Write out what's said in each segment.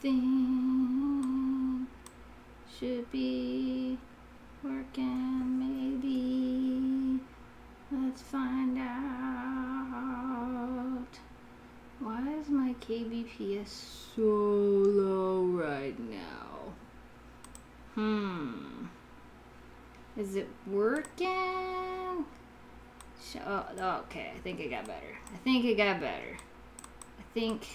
something should be working, maybe. Let's find out. Why is my kbps so low right now? Is it working? Oh, okay, I think it got better. I think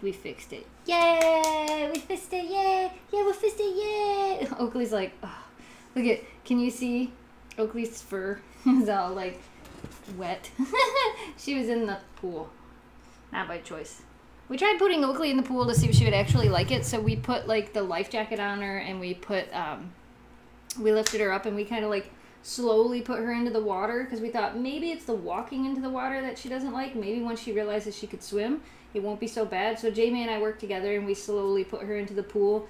we fixed it. Yay! We fixed it, yay! Yeah, we fixed it, yay! Oakley's like, oh, look at, can you see Oakley's fur is all like wet. She was in the pool, not by choice. We tried putting Oakley in the pool to see if she would actually like it, so we put like the life jacket on her and we put, we lifted her up and we kind of like slowly put her into the water because we thought maybe it's the walking into the water that she doesn't like. Maybe once she realizes she could swim, it won't be so bad. So Jamie and I worked together and we slowly put her into the pool.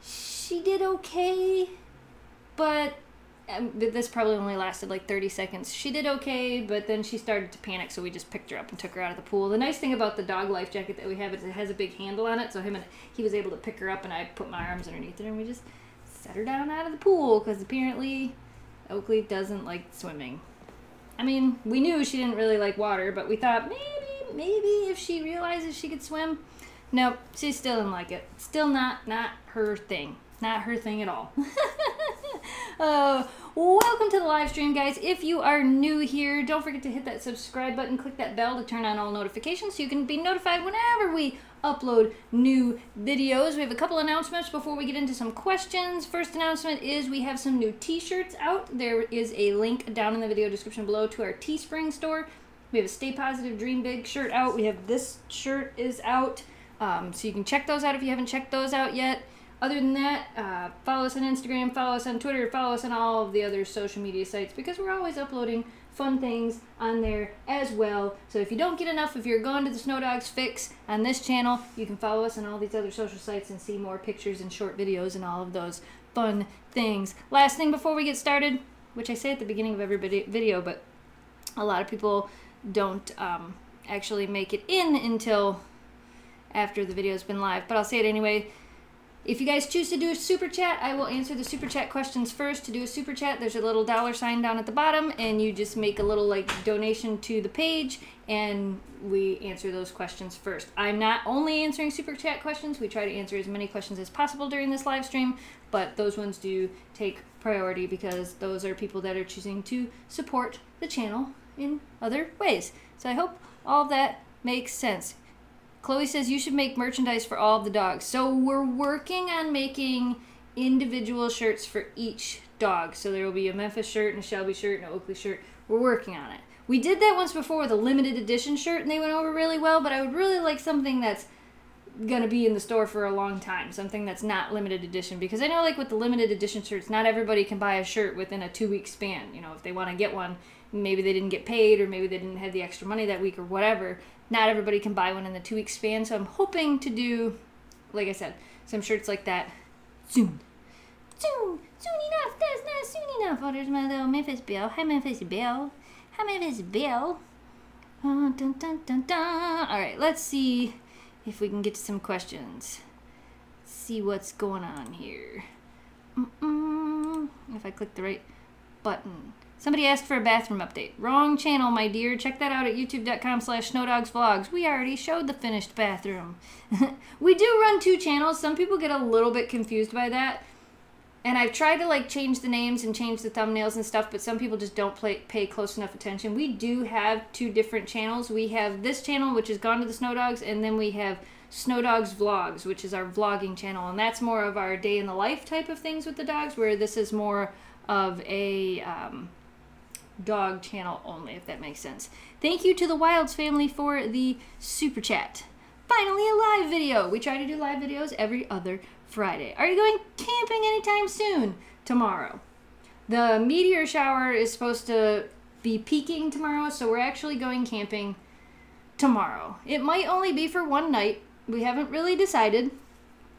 She did okay, but this probably only lasted like 30 seconds. She did okay, but then she started to panic, so we just picked her up and took her out of the pool. The nice thing about the dog life jacket that we have is it has a big handle on it, so he was able to pick her up and I put my arms underneath her and we just set her down out of the pool because apparently Oakley doesn't like swimming. I mean, we knew she didn't really like water, but we thought maybe if she realizes she could swim. Nope, she still didn't like it. Still not her thing. Not her thing at all. Welcome to the live stream, guys. If you are new here, don't forget to hit that subscribe button, click that bell to turn on all notifications so you can be notified whenever we upload new videos. We have a couple announcements before we get into some questions. First announcement is we have some new t-shirts out. There is a link down in the video description below to our Teespring store. We have a Stay Positive Dream Big shirt out. We have this shirt is out. So you can check those out if you haven't checked those out yet. Other than that, follow us on Instagram, follow us on Twitter, follow us on all of the other social media sites because we're always uploading fun things on there as well. So if you don't get enough of your Gone to the Snow Dogs fix on this channel, you can follow us on all these other social sites and see more pictures and short videos and all of those fun things. Last thing before we get started, which I say at the beginning of every video, but a lot of people don't actually make it in until after the video's been live, but I'll say it anyway. If you guys choose to do a super chat, I will answer the super chat questions first. To do a super chat, there's a little $sign down at the bottom, and you just make a little like donation to the page, and we answer those questions first. I'm not only answering super chat questions. We try to answer as many questions as possible during this live stream, but those ones do take priority because those are people that are choosing to support the channel in other ways. So I hope all of that makes sense. Chloe says you should make merchandise for all of the dogs. So we're working on making individual shirts for each dog. So there will be a Memphis shirt and a Shelby shirt and an Oakley shirt. We're working on it. We did that once before with a limited edition shirt and they went over really well, but I would really like something that's going to be in the store for a long time. Something that's not limited edition, because I know like with the limited edition shirts, not everybody can buy a shirt within a 2-week span. You know, if they want to get one, maybe they didn't get paid or maybe they didn't have the extra money that week or whatever. Not everybody can buy one in the 2-week span, so I'm hoping to do, like I said, some shirts like that soon. Soon enough, that's not soon enough. Oh, there's my little Memphis Belle. Hi, Memphis Belle. Hi, Memphis Belle. Oh, dun, dun, dun, dun. All right, let's see if we can get to some questions. See what's going on here. If I click the right button. Somebody asked for a bathroom update. Wrong channel, my dear. Check that out at youtube.com/snowdogsvlogs. We already showed the finished bathroom. We do run 2 channels. Some people get a little bit confused by that. And I've tried to like change the names and change the thumbnails and stuff, but some people just don't pay close enough attention. We do have 2 different channels. We have this channel, which is Gone to the Snow Dogs, and then we have Snow Dogs Vlogs, which is our vlogging channel. And that's more of our day in the life type of things with the dogs, where this is more of a dog channel only, if that makes sense. Thank you to the Wilds family for the super chat. Finally a live video. We try to do live videos every other Friday. Are you going camping anytime soon? Tomorrow. The meteor shower is supposed to be peaking tomorrow, so we're actually going camping tomorrow. It might only be for one night. We haven't really decided.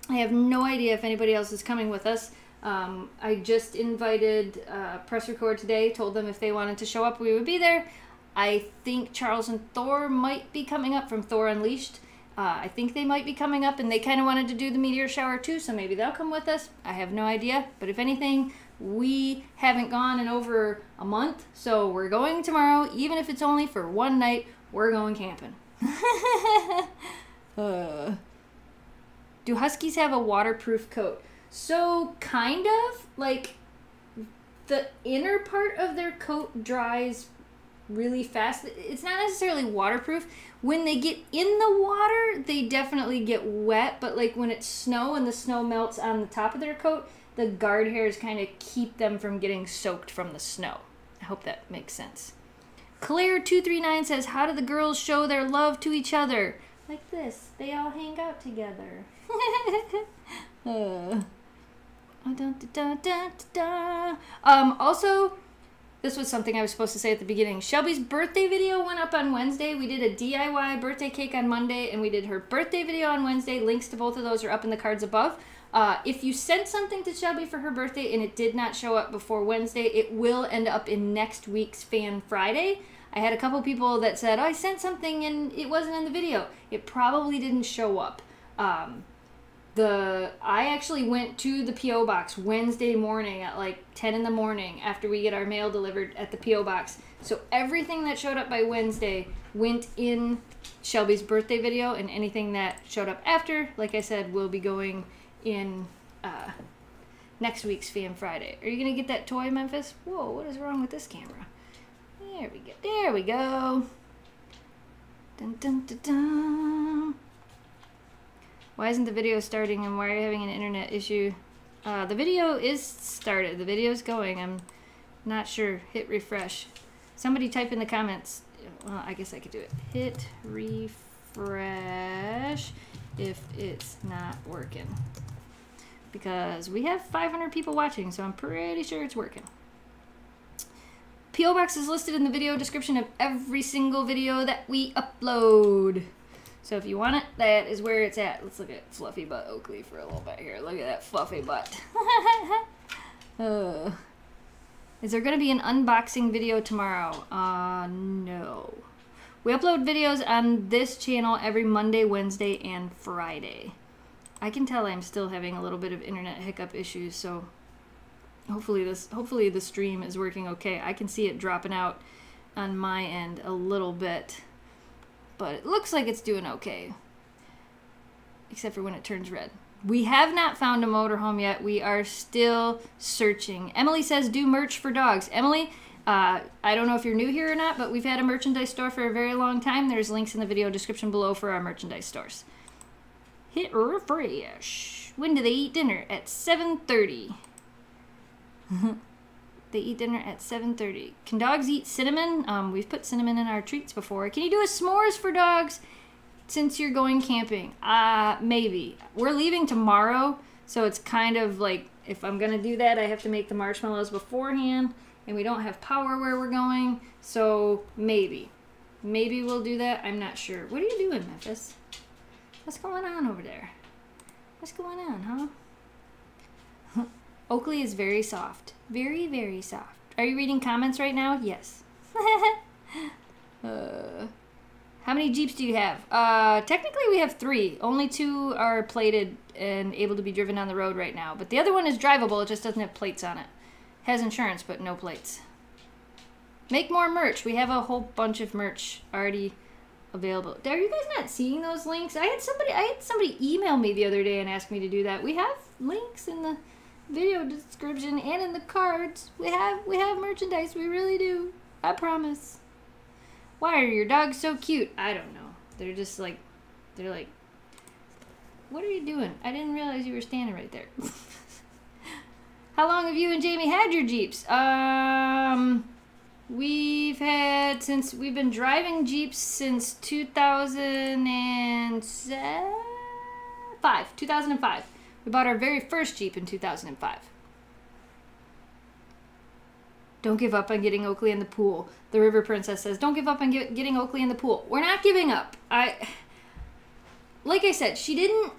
I have no idea if anybody else is coming with us. I just invited Press Record today, told them if they wanted to show up, we would be there. I think Charles and Thor might be coming up from Thor Unleashed. I think they might be coming up, and they kind of wanted to do the meteor shower too, so maybe they'll come with us. I have no idea, but if anything, we haven't gone in over a month, so we're going tomorrow. Even if it's only for one night, we're going camping. Do Huskies have a waterproof coat? So, kind of. Like, the inner part of their coat dries really fast. It's not necessarily waterproof. When they get in the water, they definitely get wet, but like when it's snow and the snow melts on the top of their coat, the guard hairs kind of keep them from getting soaked from the snow. I hope that makes sense. Claire239 says, how do the girls show their love to each other? Like this. They all hang out together. Also, this was something I was supposed to say at the beginning. Shelby's birthday video went up on Wednesday. We did a DIY birthday cake on Monday, and we did her birthday video on Wednesday. Links to both of those are up in the cards above. If you sent something to Shelby for her birthday and it did not show up before Wednesday, it will end up in next week's Fan Friday. I had a couple people that said, oh, I sent something and it wasn't in the video. It probably didn't show up. I actually went to the P.O. box Wednesday morning at like 10 in the morning after we get our mail delivered at the P.O. box. So everything that showed up by Wednesday went in Shelby's birthday video, and anything that showed up after, like I said, will be going in next week's Fan Friday. Are you going to get that toy, Memphis? Whoa, what is wrong with this camera? There we go. There we go. Dun, dun, dun, dun. Why isn't the video starting, and why are you having an internet issue? The video is started. The video's going. I'm not sure. Hit refresh. Somebody type in the comments. Well, I guess I could do it. Hit refresh if it's not working. Because we have 500 people watching, so I'm pretty sure it's working. P.O. Box is listed in the video description of every single video that we upload. So if you want it, that is where it's at. Let's look at Fluffy Butt Oakley for a little bit here. Look at that fluffy butt. Is there going to be an unboxing video tomorrow? No. We upload videos on this channel every Monday, Wednesday, and Friday. I can tell I'm still having a little bit of internet hiccup issues, so hopefully the stream is working okay. I can see it dropping out on my end a little bit, but it looks like it's doing okay, except for when it turns red. We have not found a motorhome yet. We are still searching. Emily says, do merch for dogs. Emily, I don't know if you're new here or not, but we've had a merchandise store for a very long time. There's links in the video description below for our merchandise stores. Hit refresh. When do they eat dinner? At 7:30. They eat dinner at 7:30. Can dogs eat cinnamon? We've put cinnamon in our treats before. Can you do a s'mores for dogs since you're going camping? Maybe. We're leaving tomorrow, so it's kind of like, if I'm going to do that, I have to make the marshmallows beforehand, and we don't have power where we're going, so maybe. Maybe we'll do that. I'm not sure. What are you doing, Memphis? What's going on over there? What's going on, huh? Oakley is very soft. Very, very soft. Are you reading comments right now? Yes. How many Jeeps do you have? Technically we have 3. Only 2 are plated and able to be driven on the road right now. But the other one is drivable. It just doesn't have plates on it. Has insurance, but no plates. Make more merch. We have a whole bunch of merch already available. Are you guys not seeing those links? I had somebody email me the other day and ask me to do that. We have links in the video description and in the cards. We have merchandise. We really do. I promise. Why are your dogs so cute? I don't know. They're just like, what are you doing? I didn't realize you were standing right there. How long have you and Jamie had your Jeeps? We've been driving Jeeps since 2005. 2005. We bought our very first Jeep in 2005. Don't give up on getting Oakley in the pool. The River Princess says, don't give up on getting Oakley in the pool. We're not giving up. Like I said, she didn't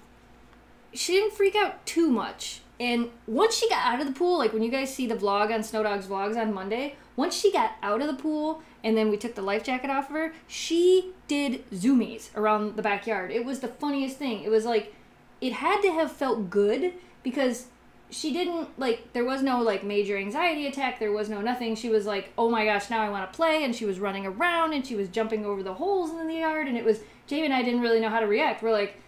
freak out too much. And once she got out of the pool, like when you guys see the vlog on Snow Dogs Vlogs on Monday, once she got out of the pool and then we took the life jacket off of her, she did zoomies around the backyard. It was the funniest thing. It was like, it had to have felt good because she didn't, like, there was no, like, major anxiety attack. There was no nothing. She was like, oh my gosh, now I want to play. And she was running around and she was jumping over the holes in the yard. And it was, Jamie and I didn't really know how to react. We're like,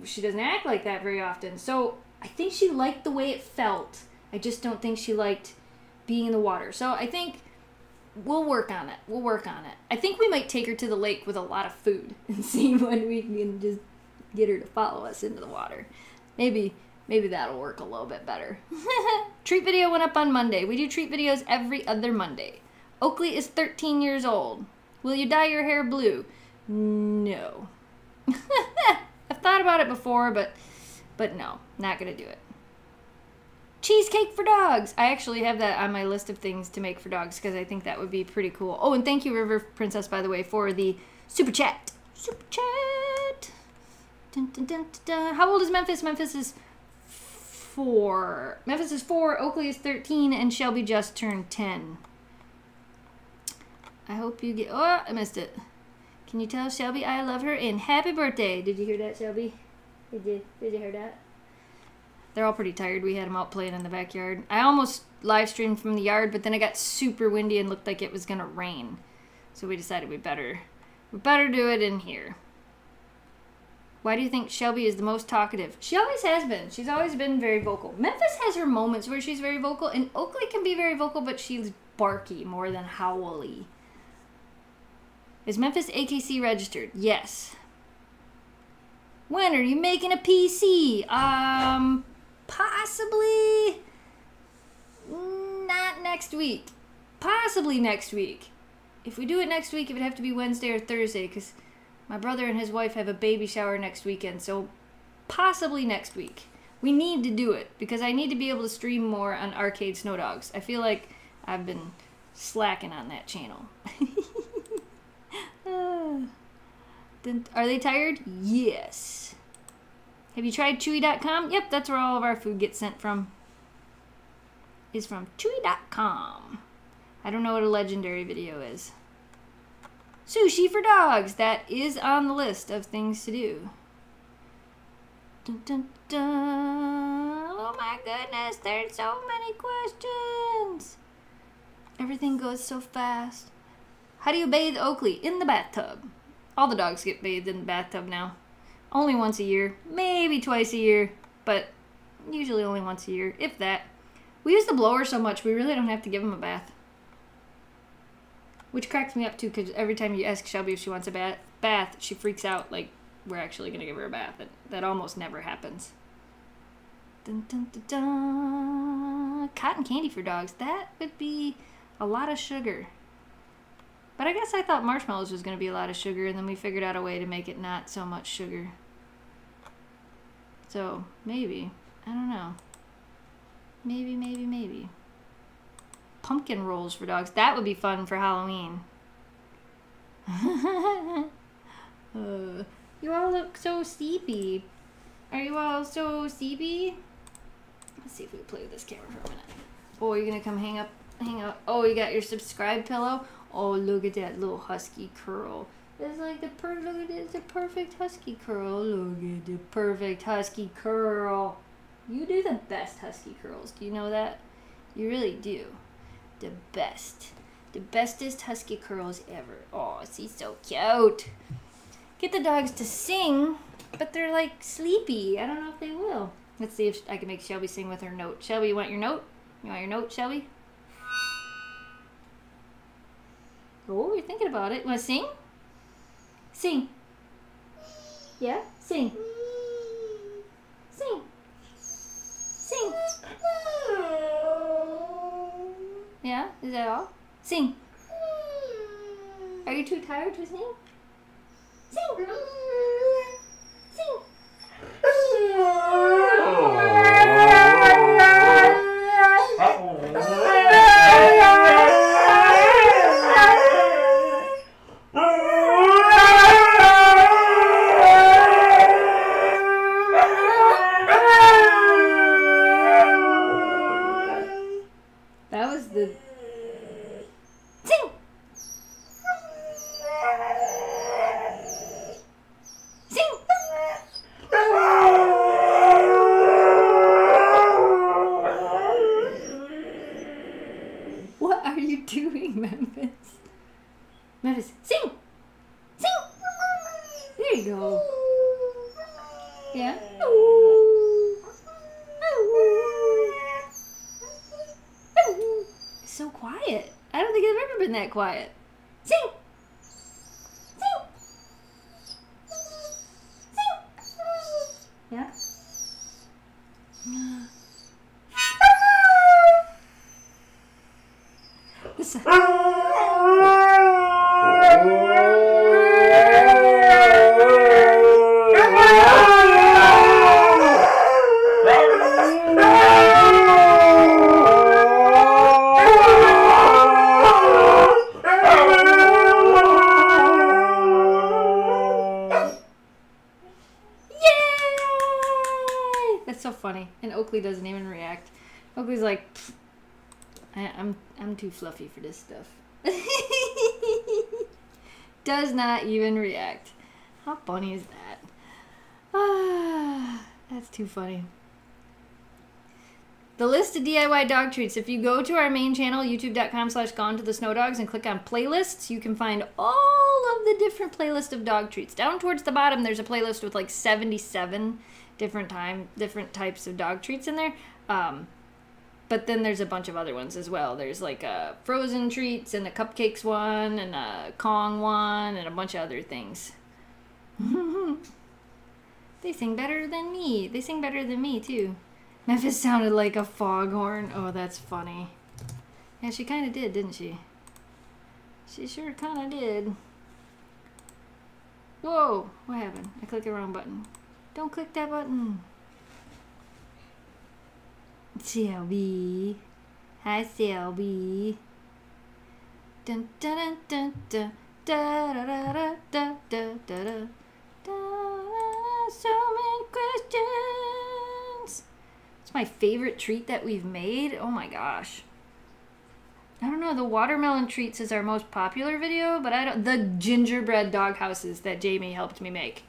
she doesn't act like that very often. So I think she liked the way it felt. I just don't think she liked being in the water. So I think we'll work on it. We'll work on it. I think we might take her to the lake with a lot of food and see when we can just get her to follow us into the water. Maybe that'll work a little bit better. Treat video went up on Monday. We do treat videos every other Monday. Oakley is 13 years old. Will you dye your hair blue? No. I've thought about it before, but no, not gonna do it. Cheesecake for dogs. I actually have that on my list of things to make for dogs because I think that would be pretty cool. Oh, and thank you, River Princess, by the way, for the super chat. Super chat. Dun, dun, dun, dun, dun. How old is Memphis? Memphis is 4. Memphis is 4. Oakley is 13, and Shelby just turned 10. I hope you get. Oh, I missed it. Can you tell Shelby I love her and happy birthday? Did you hear that, Shelby? Did you hear that? They're all pretty tired. We had them out playing in the backyard. I almost live streamed from the yard, but then it got super windy and looked like it was gonna rain. So we decided we better do it in here. Why do you think Shelby is the most talkative? She always has been. She's always been very vocal. Memphis has her moments where she's very vocal, and Oakley can be very vocal, but she's barky more than howly. Is Memphis AKC registered? Yes. When are you making a PC? Possibly not next week. Possibly next week. If we do it next week, it would have to be Wednesday or Thursday because my brother and his wife have a baby shower next weekend. So possibly next week. We need to do it because I need to be able to stream more on Arcade Snow Dogs. I feel like I've been slacking on that channel. Are they tired? Yes. Have you tried Chewy.com? Yep, that's where all of our food gets sent from. Is from Chewy.com. I don't know what a legendary video is. Sushi for dogs. That is on the list of things to do. Dun, dun, dun. Oh my goodness, there's so many questions. Everything goes so fast. How do you bathe Oakley? In the bathtub. All the dogs get bathed in the bathtub now. Only once a year, maybe twice a year, but usually only once a year, if that. We use the blower so much, we really don't have to give them a bath. Which cracks me up too, because every time you ask Shelby if she wants a bath, she freaks out like we're actually going to give her a bath. That almost never happens. Dun, dun, dun, dun. Cotton candy for dogs. That would be a lot of sugar. But I guess I thought marshmallows was going to be a lot of sugar, and then we figured out a way to make it not so much sugar. So, maybe. I don't know. Maybe. Pumpkin rolls for dogs. That would be fun for Halloween. You all look so sleepy. Are you all so sleepy? Let's see if we can play with this camera for a minute. Oh, you're going to come hang up. Oh, you got your subscribe pillow? Oh, look at that little husky curl. It's like the perfect husky curl. Look at the perfect husky curl. You do the best husky curls. Do you know that? You really do. The best. The bestest husky curls ever. Oh, she's so cute. Get the dogs to sing, but they're like sleepy. I don't know if they will. Let's see if I can make Shelby sing with her note. Shelby, you want your note? You want your note, Shelby? Oh, you're thinking about it. Want to sing? Sing. Yeah? Sing. Sing. Sing. Yeah? Is that all? Sing. Are you too tired to sing? Sing. Sing. Oh. Yeah? It's so quiet. I don't think I've ever been that quiet. Sing! Sing! Sing! Yeah? This That's so funny. And Oakley doesn't even react. Oakley's like, I'm too fluffy for this stuff. Does not even react. How funny is that? Ah, that's too funny. The list of DIY dog treats. If you go to our main channel, youtube.com/GonetotheSnowDogs, and click on playlists, you can find all of the different playlists of dog treats. Down towards the bottom, there's a playlist with like 77 different types of dog treats in there. But then there's a bunch of other ones as well. There's like a frozen treats and a cupcakes one and a Kong one and a bunch of other things. They sing better than me. They sing better than me too. Memphis sounded like a foghorn. Oh, that's funny. Yeah, she kind of did, didn't she? She sure kind of did. Whoa, what happened? I clicked the wrong button. Don't click that button. Selby. Hi, Selby. Dun dun dun dun dun da da da da da da da da. So many questions. It's my favorite treat that we've made. Oh my gosh. I don't know. The watermelon treats is our most popular video, but I don't. The gingerbread dog houses that Jamie helped me make.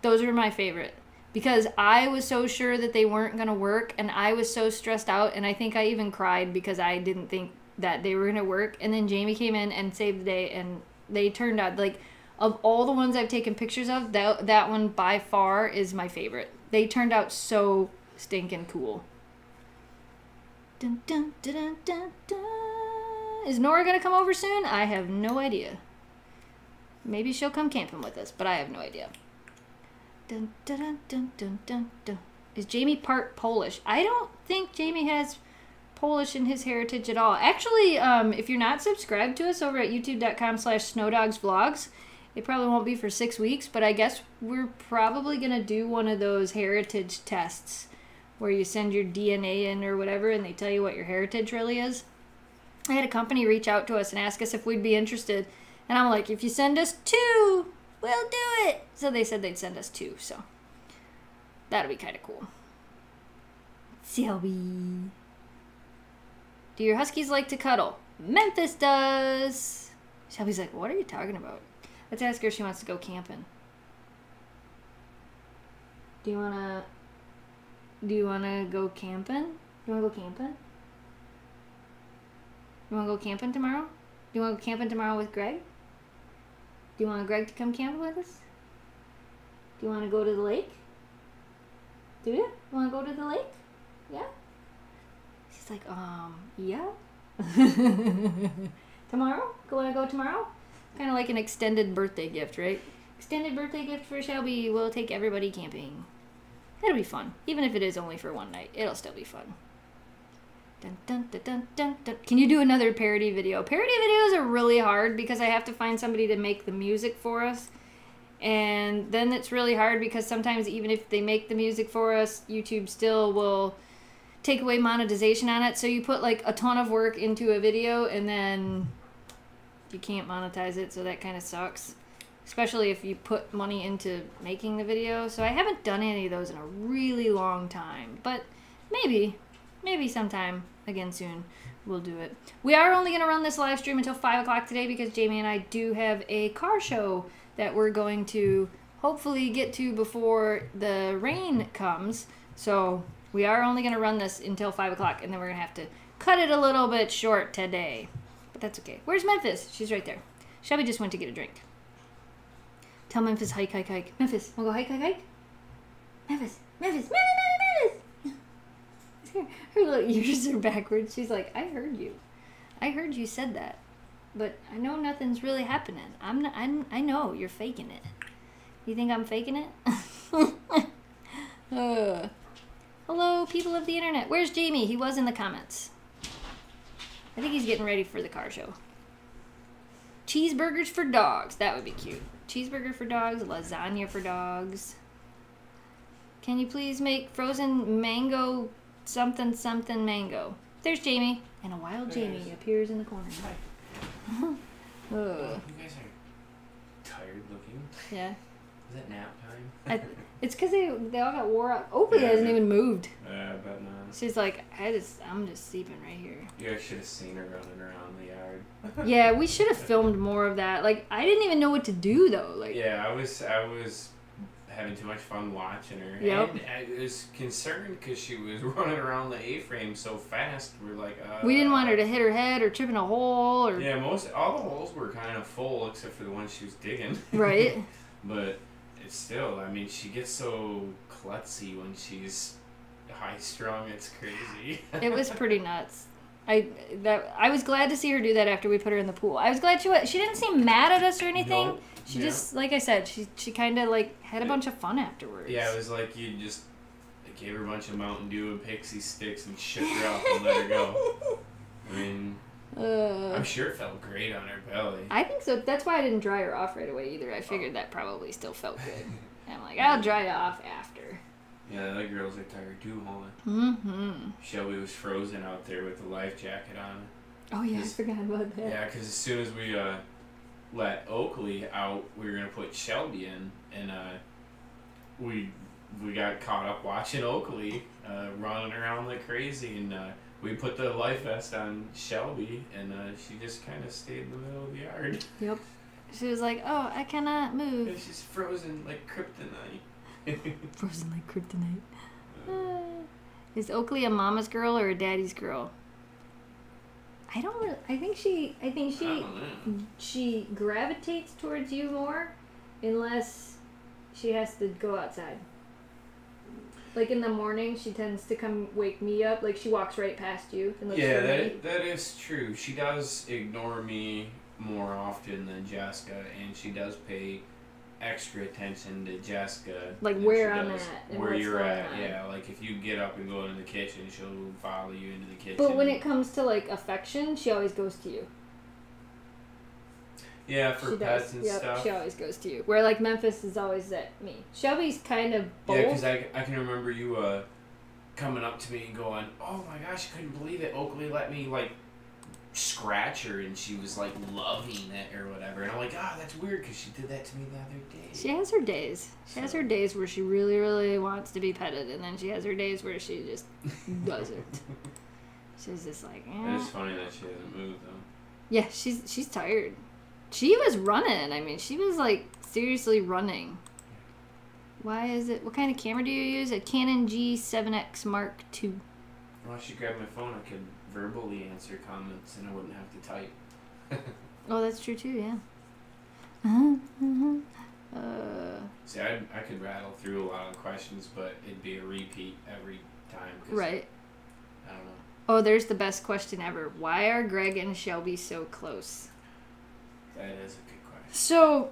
Those are my favorite. Because I was so sure that they weren't going to work, and I was so stressed out, and I think I even cried because I didn't think that they were going to work. And then Jamie came in and saved the day, and they turned out, like, of all the ones I've taken pictures of, that one by far is my favorite. They turned out so stinking cool. Dun, dun, dun, dun, dun, dun. Is Nora going to come over soon? I have no idea. Maybe she'll come camping with us, but I have no idea. Dun, dun, dun, dun, dun, dun, dun. Is Jamie part Polish? I don't think Jamie has Polish in his heritage at all. Actually, if you're not subscribed to us over at youtube.com/snowdogsvlogs, it probably won't be for 6 weeks, but I guess we're probably going to do one of those heritage tests where you send your DNA in or whatever and they tell you what your heritage really is. I had a company reach out to us and ask us if we'd be interested. And I'm like, if you send us 2... we'll do it. So they said they'd send us 2, so that'll be kind of cool. Selby. Do your Huskies like to cuddle? Memphis does. Shelby's like, what are you talking about? Let's ask her if she wants to go camping. Do you wanna go camping? You wanna go camping? You wanna go camping tomorrow? Do you wanna go camping tomorrow with Greg? Do you want Greg to come camp with us? Do you want to go to the lake? Do you? Want to go to the lake? Yeah? She's like, yeah. Tomorrow? Want to go tomorrow? Kind of like an extended birthday gift, right? Extended birthday gift for Shelby. We'll take everybody camping. That'll be fun. Even if it is only for one night, it'll still be fun. Dun, dun, dun, dun, dun, dun. Can you do another parody video? Parody videos are really hard because I have to find somebody to make the music for us. And then it's really hard because sometimes even if they make the music for us, YouTube still will take away monetization on it. So you put like a ton of work into a video and then you can't monetize it. So that kind of sucks. Especially if you put money into making the video. So I haven't done any of those in a really long time. But maybe sometime again soon we'll do it. We are only going to run this live stream until 5 o'clock today because Jamie and I do have a car show that we're going to hopefully get to before the rain comes. So we are only going to run this until 5 o'clock and then we're going to have to cut it a little bit short today. But that's okay. Where's Memphis? She's right there. Shelby just went to get a drink. Tell Memphis hike, hike, hike. Memphis, wanna go hike, hike, hike? Memphis, Memphis, Memphis, Memphis. Her little ears are backwards. She's like, I heard you. I heard you said that. But I know nothing's really happening. I know you're faking it. You think I'm faking it? Hello, people of the internet. Where's Jamie? He was in the comments. I think he's getting ready for the car show. Cheeseburgers for dogs. That would be cute. Cheeseburger for dogs. Lasagna for dogs. Can you please make frozen mango something something mango? There's Jamie. And a wild Jamie appears in the corner. Hi. You guys are tired looking. Yeah. Is it nap time? It's because they all got wore out. Oakley hasn't even moved. But no. She's like, I'm just sleeping right here. You guys should have seen her running around the yard. Yeah, we should have filmed more of that. Like, I didn't even know what to do though. Like, yeah, I was having too much fun watching her. Yep. And I was concerned because she was running around the A-frame so fast. We're like, we didn't want her to hit her head or trip in a hole or. Yeah, all the holes were kind of full except for the one she was digging. Right. But it's still, I mean, she gets so klutzy when she's high strung. It's crazy. It was pretty nuts. I was glad to see her do that after we put her in the pool. I was glad she didn't seem mad at us or anything. Nope. She just, like I said, she kind of like had a bunch of fun afterwards. Yeah, it was like you just gave her a bunch of Mountain Dew and Pixie Sticks and shook her up and let her go. I mean, I'm sure it felt great on her belly. I think so. That's why I didn't dry her off right away either. I figured that probably still felt good. And I'm like, I'll dry it off after. Yeah, the girls are tired too, huh? Mm-hmm. Shelby was frozen out there with the life jacket on. Oh, yeah, I forgot about that. Yeah, because as soon as we let Oakley out, we were going to put Shelby in, and we got caught up watching Oakley running around like crazy, and we put the life vest on Shelby, and she just kind of stayed in the middle of the yard. Yep. She was like, oh, I cannot move. And she's frozen like kryptonite. Frozen like kryptonite. Is Oakley a mama's girl or a daddy's girl? I don't really, I think she gravitates towards you more unless she has to go outside. Like in the morning, she tends to come wake me up. Like she walks right past you. And looks Yeah, for me. that is true. She does ignore me more often than Jessica, and she does pay extra attention to Jessica. Like where I'm at and where what's you're going at. on. Yeah, like if you get up and go into the kitchen, she'll follow you into the kitchen. But when it comes to like affection, she always goes to you. Yeah, for pets and stuff. She always goes to you. Where like Memphis is always at me. Shelby's kind of both. Yeah, because I can remember you coming up to me and going, "Oh my gosh, I couldn't believe it. Oakley let me like scratch her," and she was like loving it or whatever. And I'm like, "Ah, that's weird," because she did that to me the other day. She has her days. She has her days where she really, really wants to be petted, and then she has her days where she just doesn't. She's just like, eh. It's funny that she hasn't moved though. Yeah, she's tired. She was running. I mean, she was like seriously running. Why is it? What kind of camera do you use? A Canon G7X Mark II. Well, if she grabbed my phone, I could verbally answer comments and I wouldn't have to type. Oh, that's true too. Yeah. See, I could rattle through a lot of questions, but it'd be a repeat every time. Right. I don't know. Oh, there's the best question ever. Why are Greg and Shelby so close? That is a good question. So,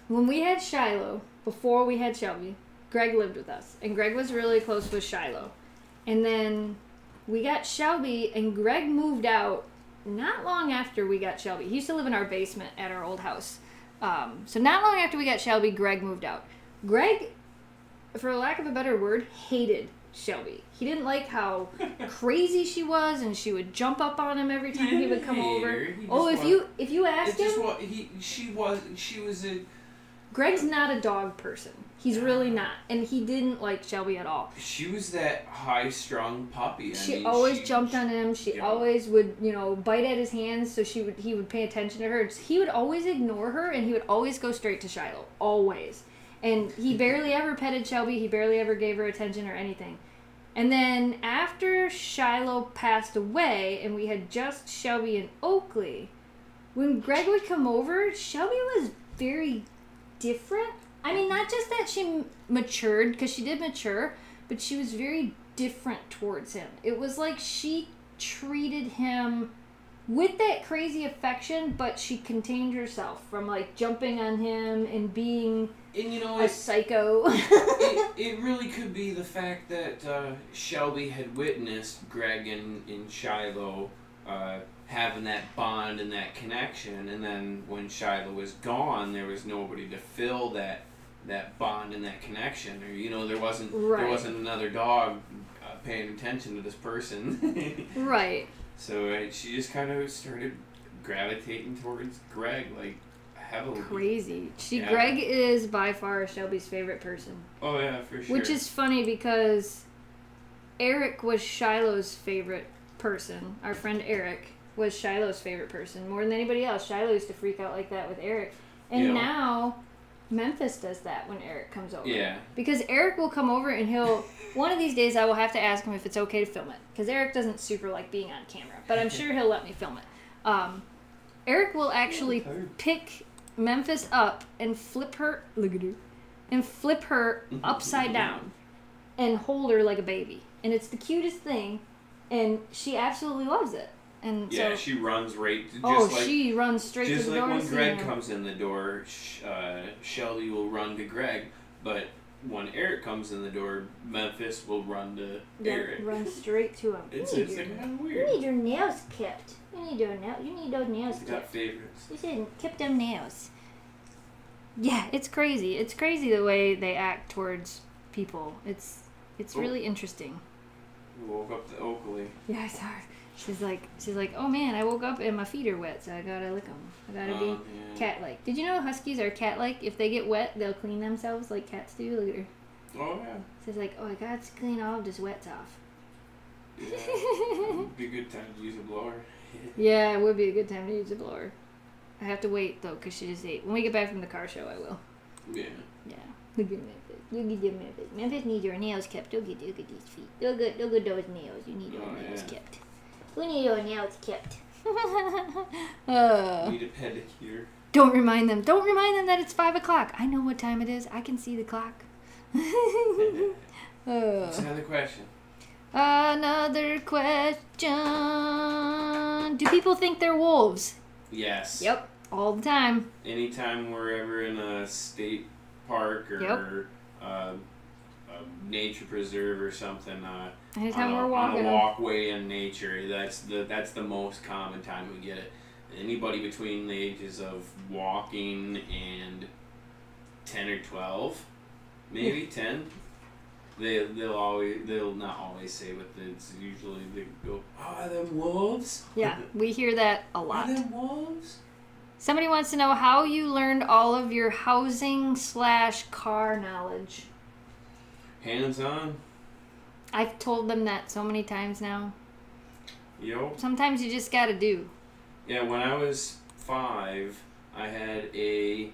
when we had Shiloh, before we had Shelby, Greg lived with us. And Greg was really close with Shiloh. And then we got Shelby, and Greg moved out not long after we got Shelby. He used to live in our basement at our old house. So not long after we got Shelby, Greg moved out. Greg, for lack of a better word, hated Shelby. He didn't like how crazy she was, and she would jump up on him every time he would come over. Oh, if you asked him, she was a. Greg's not a dog person. He's really not, and he didn't like Shelby at all. She was that high-strung puppy. She always jumped on him. She always would, bite at his hands. So he would pay attention to her. He would always ignore her, and he would always go straight to Shiloh, always. And he barely ever petted Shelby. He barely ever gave her attention or anything. And then after Shiloh passed away, and we had just Shelby and Oakley, when Greg would come over, Shelby was very different. I mean, not just that she matured, because she did mature, but she was very different towards him. It was like she treated him with that crazy affection, but she contained herself from, like, jumping on him and being a psycho. it really could be the fact that Shelby had witnessed Greg and Shiloh having that bond and that connection, and then when Shiloh was gone, there was nobody to fill that bond and that connection, or there wasn't another dog paying attention to this person. Right. So she just kind of started gravitating towards Greg, like, heavily. Crazy. Greg is by far Shelby's favorite person. Oh yeah, for sure. Which is funny because Eric was Shiloh's favorite person. Our friend Eric was Shiloh's favorite person more than anybody else. Shiloh used to freak out like that with Eric. And now Memphis does that when Eric comes over. Yeah. Because Eric will come over and one of these days I will have to ask him if it's okay to film it. Because Eric doesn't super like being on camera. But I'm sure he'll let me film it. Eric will actually pick Memphis up and flip her, look at her, and flip her upside down and hold her like a baby. And it's the cutest thing. And she absolutely loves it. And yeah, she runs right. She runs straight to the door. Just like when Greg comes in the door, Shelby will run to Greg, but when Eric comes in the door, Memphis will run to Eric. Run straight to him. It's kind of weird. You need your nails kept. You need those nails kept. He's got favorites. You should keep them nails. Yeah, it's crazy. It's crazy the way they act towards people. It's really interesting. We woke up to Oakley. Yeah, I saw her. She's like, oh man, I woke up and my feet are wet, so I gotta lick them. I gotta be cat-like. Did you know Huskies are cat-like? If they get wet, they'll clean themselves like cats do. Look at her. Oh yeah. She's like, oh, I got to clean all of this wets off. Yeah, it'd be a good time to use a blower. Yeah, it would be a good time to use a blower. I have to wait though, cause she just ate. When we get back from the car show, I will. Yeah. Yeah. Look at Memphis. Look at Memphis. Memphis needs your nails kept. Look at these feet. Look at those nails. You need your nails kept. We need your nails kept. Need a pedicure. Don't remind them. Don't remind them that it's 5 o'clock. I know what time it is. I can see the clock. What's another question? Another question. Do people think they're wolves? Yes. Yep. All the time. Anytime we're ever in a state park or a nature preserve or something, anytime we're walking on a walkway in nature, that's the most common time we get it. Anybody between the ages of walking and 10 or 12, maybe 10, they'll not always say, but it's usually they go, "Oh, are them wolves?" Yeah, we hear that a lot. Are them wolves? Somebody wants to know how you learned all of your housing/car knowledge. Hands on. I've told them that so many times now. Yo. Sometimes you just gotta do. Yeah, when I was 5, I had a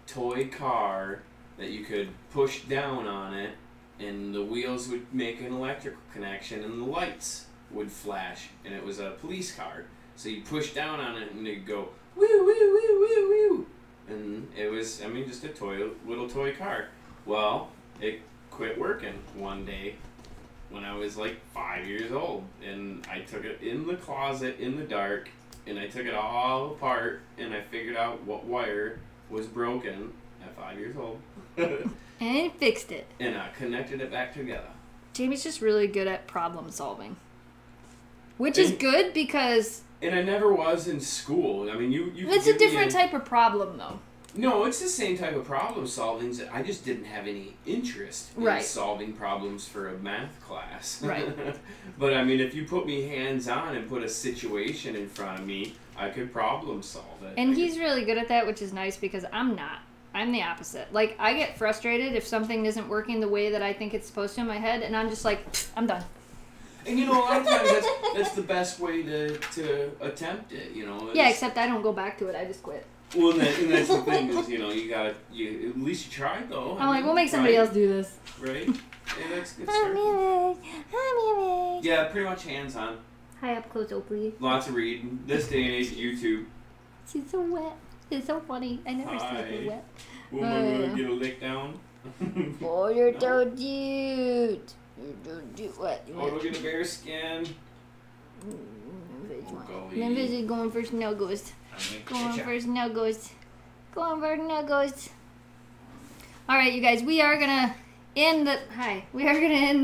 toy car that you could push down on it, and the wheels would make an electrical connection, and the lights would flash, and it was a police car. So you push down on it, and it'd go, woo, woo, woo, woo, woo. And it was, just a little toy car. Well, it quit working one day when I was like 5 years old, and I took it in the closet in the dark, and I took it all apart, and I figured out what wire was broken at 5 years old. And fixed it. And I connected it back together. Jamie's just really good at problem solving. Which is good because... And I never was in school. You it's a different type of problem, though. No, it's the same type of problem solving. I just didn't have any interest in solving problems for a math class. Right. But if you put me hands-on and put a situation in front of me, I could problem solve it. And he's really good at that, which is nice because I'm not. I'm the opposite. Like, I get frustrated if something isn't working the way that I think it's supposed to in my head, and I'm just like, I'm done. And a lot of times that's the best way to attempt it, Yeah, except I don't go back to it. I just quit. Well, and that's the thing is, at least you tried, though. I'm like, we'll make somebody else do this. Right? Yeah, that's good start. Yeah, pretty much hands-on. Hi, up close, Oakley. Lots of reading. This day and age, YouTube. She's so wet. It's so funny. I never see it wet. Well, am I gonna get a lick down? Oh, you're so cute. You're so cute. What? Oh, look at the bear skin. Memphis is going for snuggles. Going for snuggles. Going for snuggles. Alright, you guys, we are gonna end the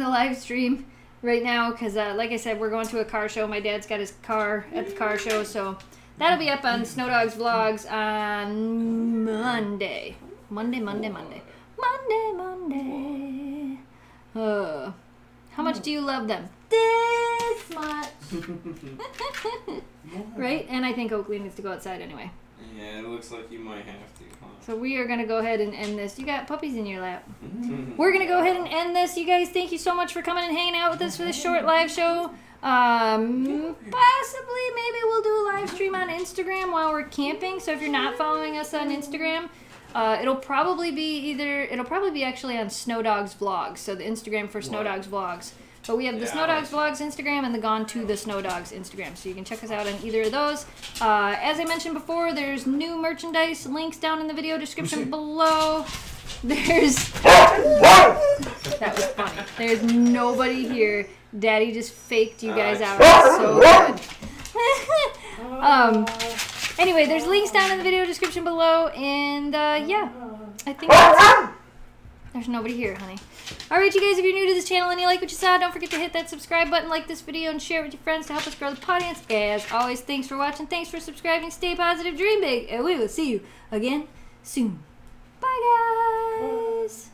live stream right now because, like I said, we're going to a car show. My dad's got his car at the car show, so that'll be up on Snowdogs Vlogs on Monday. Monday. How much do you love them? This much. Right? And I think Oakley needs to go outside anyway. Yeah, it looks like you might have to. Huh? So we are going to go ahead and end this. You got puppies in your lap. We're going to go ahead and end this. You guys, thank you so much for coming and hanging out with us for this short live show. Possibly, maybe we'll do a live stream on Instagram while we're camping. So if you're not following us on Instagram, it'll probably be actually on SnowDogs Vlogs. So the Instagram for SnowDogs Vlogs. But we have the SnowDogs Vlogs Instagram and the GonetotheSnowDogs Instagram. So you can check us out on either of those. As I mentioned before, there's new merchandise links down in the video description below. That was funny. There's nobody here. Daddy just faked you guys out. So good. Anyway, there's links down in the video description below. And yeah, I think that's it. There's nobody here, honey. Alright, you guys, if you're new to this channel and you like what you saw, don't forget to hit that subscribe button, like this video, and share it with your friends to help us grow the audience. As always, thanks for watching, thanks for subscribing, stay positive, dream big, and we will see you again soon. Bye, guys!